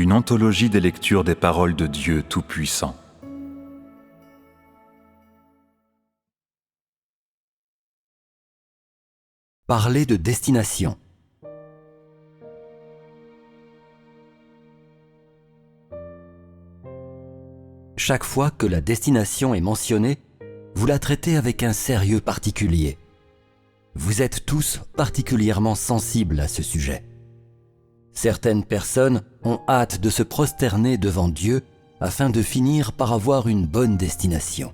une anthologie des lectures des paroles de Dieu Tout-Puissant. Parler de destination. Chaque fois que la destination est mentionnée, vous la traitez avec un sérieux particulier. Vous êtes tous particulièrement sensibles à ce sujet. Certaines personnes ont hâte de se prosterner devant Dieu afin de finir par avoir une bonne destination.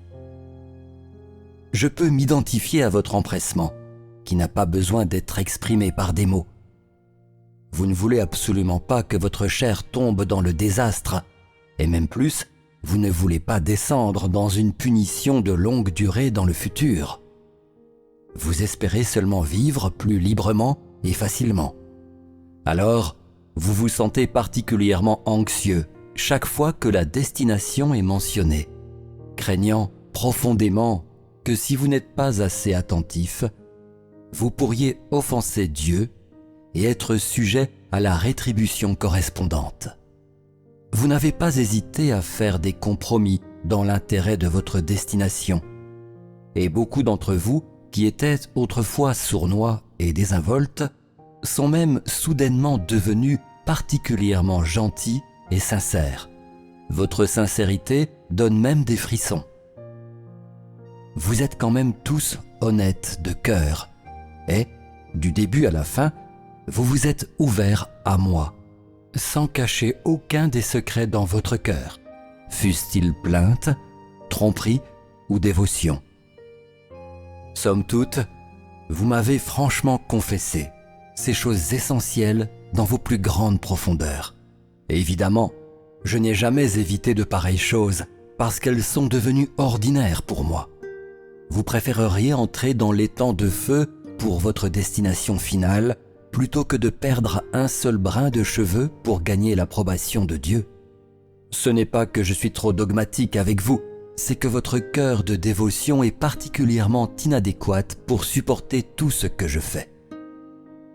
Je peux m'identifier à votre empressement, qui n'a pas besoin d'être exprimé par des mots. Vous ne voulez absolument pas que votre chair tombe dans le désastre, et même plus, vous ne voulez pas descendre dans une punition de longue durée dans le futur. Vous espérez seulement vivre plus librement et facilement. Alors, vous vous sentez particulièrement anxieux chaque fois que la destination est mentionnée, craignant profondément que si vous n'êtes pas assez attentif, vous pourriez offenser Dieu et être sujet à la rétribution correspondante. Vous n'avez pas hésité à faire des compromis dans l'intérêt de votre destination, et beaucoup d'entre vous, qui étaient autrefois sournois et désinvoltes, sont même soudainement devenus particulièrement gentils et sincères. Votre sincérité donne même des frissons. Vous êtes quand même tous honnêtes de cœur, et, du début à la fin, vous vous êtes ouverts à moi, sans cacher aucun des secrets dans votre cœur, fussent-ils plainte, tromperie ou dévotion. Somme toute, vous m'avez franchement confessé ces choses essentielles dans vos plus grandes profondeurs. Et évidemment, je n'ai jamais évité de pareilles choses parce qu'elles sont devenues ordinaires pour moi. Vous préféreriez entrer dans l'étang de feu pour votre destination finale plutôt que de perdre un seul brin de cheveux pour gagner l'approbation de Dieu. Ce n'est pas que je suis trop dogmatique avec vous, c'est que votre cœur de dévotion est particulièrement inadéquat pour supporter tout ce que je fais.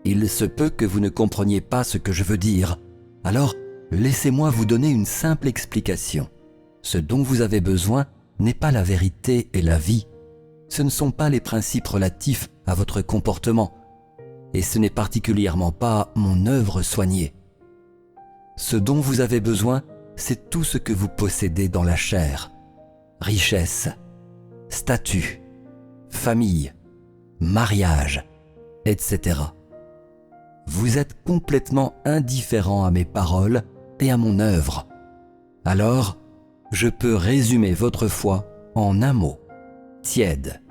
Il se peut que vous ne compreniez pas ce que je veux dire, alors laissez-moi vous donner une simple explication. Ce dont vous avez besoin n'est pas la vérité et la vie. Ce ne sont pas les principes relatifs à votre comportement, et ce n'est particulièrement pas mon œuvre soignée. Ce dont vous avez besoin, c'est tout ce que vous possédez dans la chair. Richesse, statut, famille, mariage, etc. Vous êtes complètement indifférent à mes paroles et à mon œuvre. Alors, je peux résumer votre foi en un mot, tiède.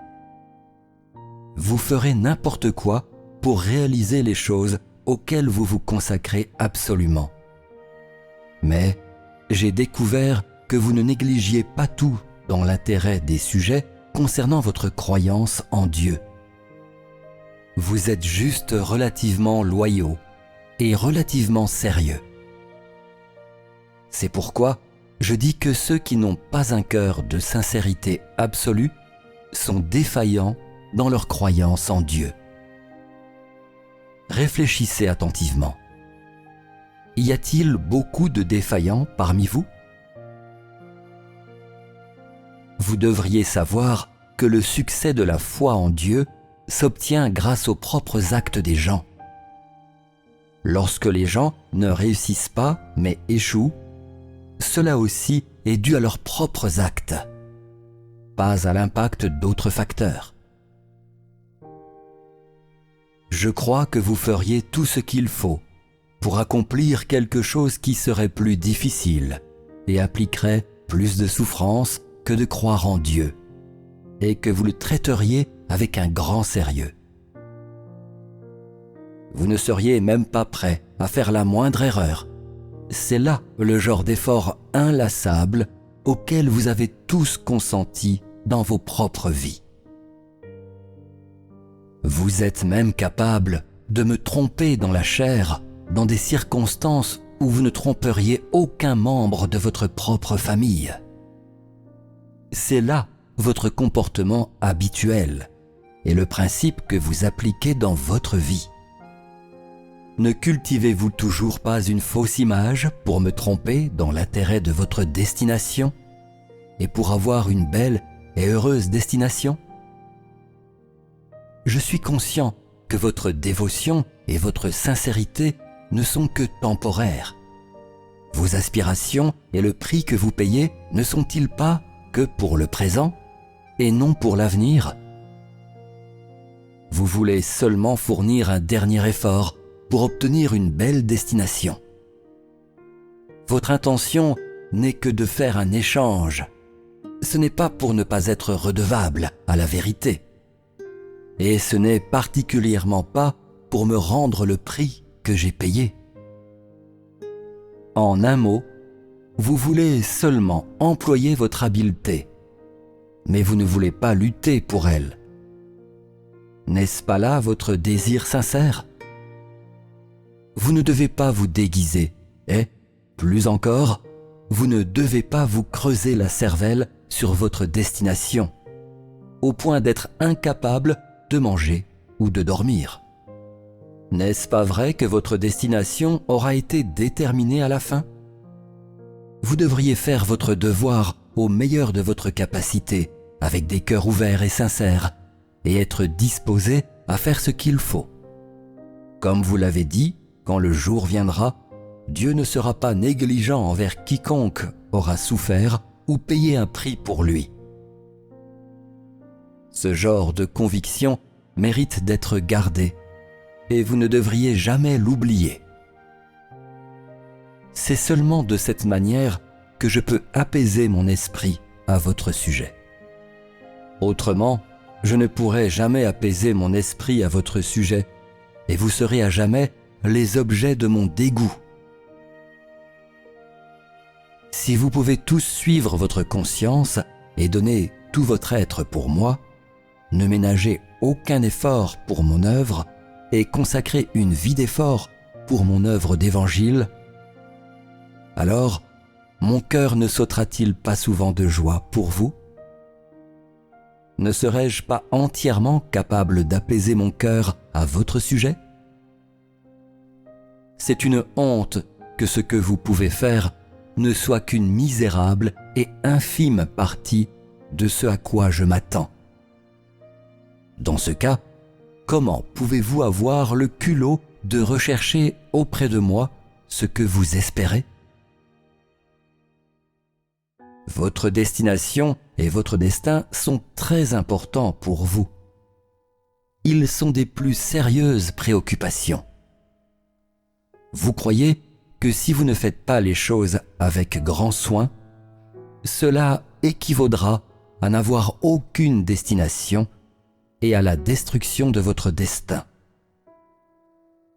Vous ferez n'importe quoi pour réaliser les choses auxquelles vous vous consacrez absolument. Mais j'ai découvert que vous ne négligiez pas tout dans l'intérêt des sujets concernant votre croyance en Dieu. Vous êtes juste relativement loyaux et relativement sérieux. C'est pourquoi je dis que ceux qui n'ont pas un cœur de sincérité absolue sont défaillants dans leur croyance en Dieu. Réfléchissez attentivement. Y a-t-il beaucoup de défaillants parmi vous ? Vous devriez savoir que le succès de la foi en Dieu s'obtient grâce aux propres actes des gens. Lorsque les gens ne réussissent pas mais échouent, cela aussi est dû à leurs propres actes, pas à l'impact d'autres facteurs. Je crois que vous feriez tout ce qu'il faut pour accomplir quelque chose qui serait plus difficile et impliquerait plus de souffrance que de croire en Dieu, et que vous le traiteriez avec un grand sérieux. Vous ne seriez même pas prêt à faire la moindre erreur. C'est là le genre d'effort inlassable auquel vous avez tous consenti dans vos propres vies. Vous êtes même capable de me tromper dans la chair dans des circonstances où vous ne tromperiez aucun membre de votre propre famille. C'est là votre comportement habituel et le principe que vous appliquez dans votre vie. Ne cultivez-vous toujours pas une fausse image pour me tromper dans l'intérêt de votre destination et pour avoir une belle et heureuse destination? Je suis conscient que votre dévotion et votre sincérité ne sont que temporaires. Vos aspirations et le prix que vous payez ne sont-ils pas que pour le présent et non pour l'avenir? Vous voulez seulement fournir un dernier effort pour obtenir une belle destination. Votre intention n'est que de faire un échange. Ce n'est pas pour ne pas être redevable à la vérité. Et ce n'est particulièrement pas pour me rendre le prix que j'ai payé. En un mot, vous voulez seulement employer votre habileté, mais vous ne voulez pas lutter pour elle. N'est-ce pas là votre désir sincère? Vous ne devez pas vous déguiser et, plus encore, vous ne devez pas vous creuser la cervelle sur votre destination, au point d'être incapable de manger ou de dormir. N'est-ce pas vrai que votre destination aura été déterminée à la fin? Vous devriez faire votre devoir au meilleur de votre capacité, avec des cœurs ouverts et sincères, et être disposé à faire ce qu'il faut. Comme vous l'avez dit, quand le jour viendra, Dieu ne sera pas négligent envers quiconque aura souffert ou payé un prix pour lui. Ce genre de conviction mérite d'être gardé et vous ne devriez jamais l'oublier. C'est seulement de cette manière que je peux apaiser mon esprit à votre sujet. Autrement, je ne pourrai jamais apaiser mon esprit à votre sujet et vous serez à jamais les objets de mon dégoût. Si vous pouvez tous suivre votre conscience et donner tout votre être pour moi, ne ménagez aucun effort pour mon œuvre et consacrez une vie d'effort pour mon œuvre d'évangile, alors mon cœur ne sautera-t-il pas souvent de joie pour vous? Ne serais-je pas entièrement capable d'apaiser mon cœur à votre sujet? C'est une honte que ce que vous pouvez faire ne soit qu'une misérable et infime partie de ce à quoi je m'attends. Dans ce cas, comment pouvez-vous avoir le culot de rechercher auprès de moi ce que vous espérez? Votre destination et votre destin sont très importants pour vous. Ils sont des plus sérieuses préoccupations. Vous croyez que si vous ne faites pas les choses avec grand soin, cela équivaudra à n'avoir aucune destination et à la destruction de votre destin.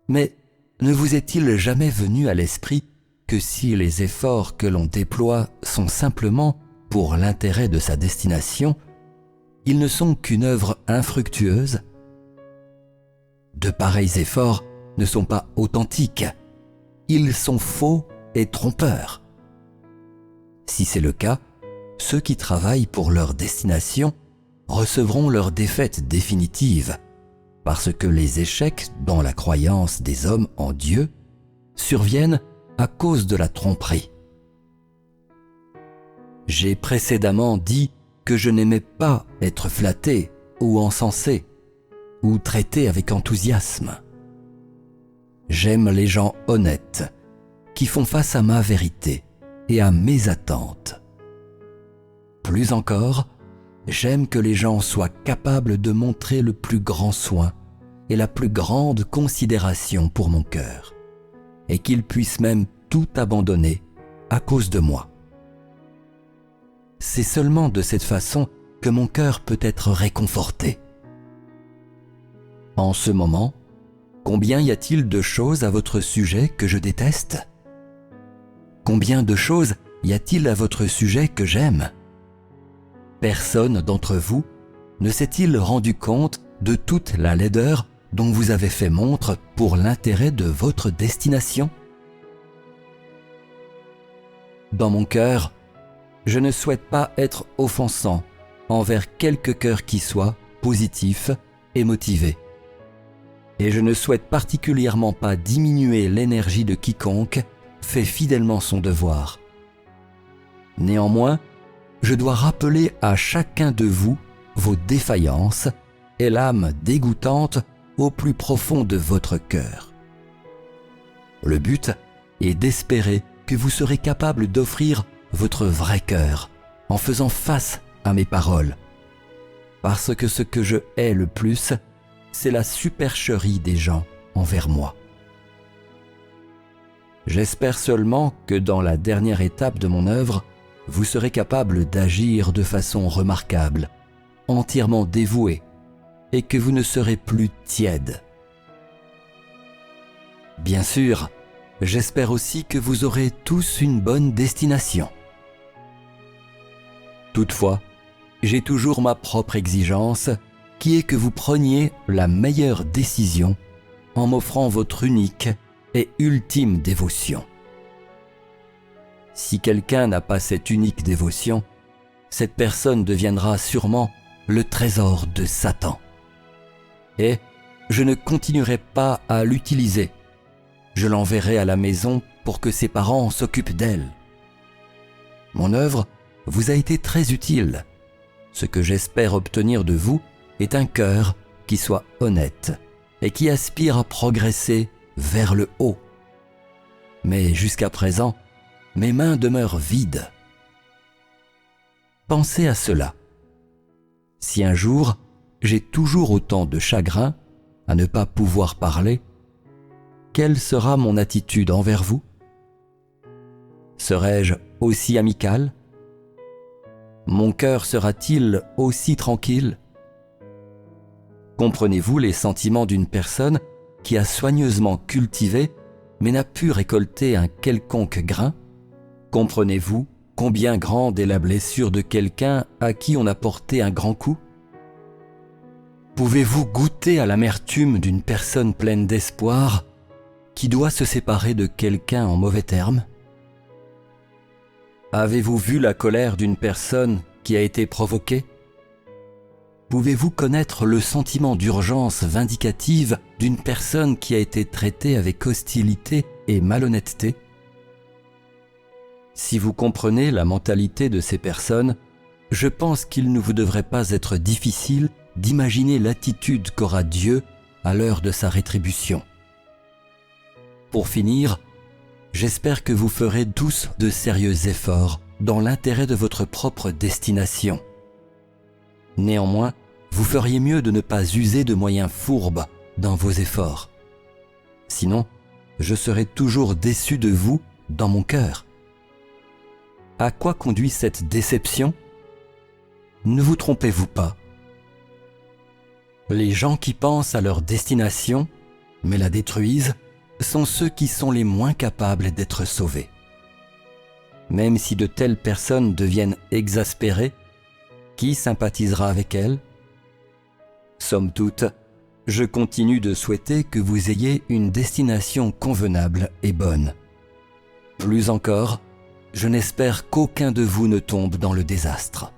Mais ne vous est-il jamais venu à l'esprit que si les efforts que l'on déploie sont simplement pour l'intérêt de sa destination, ils ne sont qu'une œuvre infructueuse? De pareils efforts ne sont pas authentiques. Ils sont faux et trompeurs. Si c'est le cas, ceux qui travaillent pour leur destination recevront leur défaite définitive, parce que les échecs dans la croyance des hommes en Dieu surviennent à cause de la tromperie. J'ai précédemment dit que je n'aimais pas être flatté ou encensé, ou traité avec enthousiasme. J'aime les gens honnêtes, qui font face à ma vérité et à mes attentes. Plus encore, j'aime que les gens soient capables de montrer le plus grand soin et la plus grande considération pour mon cœur, et qu'ils puissent même tout abandonner à cause de moi. C'est seulement de cette façon que mon cœur peut être réconforté. En ce moment, combien y a-t-il de choses à votre sujet que je déteste? Combien de choses y a-t-il à votre sujet que j'aime? Personne d'entre vous ne s'est-il rendu compte de toute la laideur dont vous avez fait montre pour l'intérêt de votre destination? Dans mon cœur, je ne souhaite pas être offensant envers quelque cœur qui soit positif et motivé. et je ne souhaite particulièrement pas diminuer l'énergie de quiconque fait fidèlement son devoir. Néanmoins, je dois rappeler à chacun de vous vos défaillances et l'âme dégoûtante au plus profond de votre cœur. Le but est d'espérer que vous serez capable d'offrir votre vrai cœur en faisant face à mes paroles. Parce que ce que je hais le plus, c'est la supercherie des gens envers moi. J'espère seulement que dans la dernière étape de mon œuvre, vous serez capable d'agir de façon remarquable, entièrement dévoué, et que vous ne serez plus tiède. Bien sûr, j'espère aussi que vous aurez tous une bonne destination. Toutefois, j'ai toujours ma propre exigence, qui est que vous preniez la meilleure décision en m'offrant votre unique et ultime dévotion. Si quelqu'un n'a pas cette unique dévotion, cette personne deviendra sûrement le trésor de Satan. Et je ne continuerai pas à l'utiliser. Je l'enverrai à la maison pour que ses parents s'occupent d'elle. Mon œuvre vous a été très utile. Ce que j'espère obtenir de vous est un cœur qui soit honnête et qui aspire à progresser vers le haut. Mais jusqu'à présent, mes mains demeurent vides. Pensez à cela. Si un jour, j'ai toujours autant de chagrin à ne pas pouvoir parler, quelle sera mon attitude envers vous? Serai-je aussi amical? Mon cœur sera-t-il aussi tranquille? Comprenez-vous les sentiments d'une personne qui a soigneusement cultivé mais n'a pu récolter un quelconque grain? Comprenez-vous combien grande est la blessure de quelqu'un à qui on a porté un grand coup? Pouvez-vous goûter à l'amertume d'une personne pleine d'espoir qui doit se séparer de quelqu'un en mauvais termes? Avez-vous vu la colère d'une personne qui a été provoquée? Pouvez-vous connaître le sentiment d'urgence vindicative d'une personne qui a été traitée avec hostilité et malhonnêteté? Si vous comprenez la mentalité de ces personnes, je pense qu'il ne vous devrait pas être difficile d'imaginer l'attitude qu'aura Dieu à l'heure de sa rétribution. Pour finir, j'espère que vous ferez tous de sérieux efforts dans l'intérêt de votre propre destination. Néanmoins, vous feriez mieux de ne pas user de moyens fourbes dans vos efforts. Sinon, je serai toujours déçu de vous dans mon cœur. À quoi conduit cette déception? Ne vous trompez-vous pas. Les gens qui pensent à leur destination, mais la détruisent, sont ceux qui sont les moins capables d'être sauvés. Même si de telles personnes deviennent exaspérées, qui sympathisera avec elles? Somme toute, je continue de souhaiter que vous ayez une destination convenable et bonne. Plus encore, je n'espère qu'aucun de vous ne tombe dans le désastre.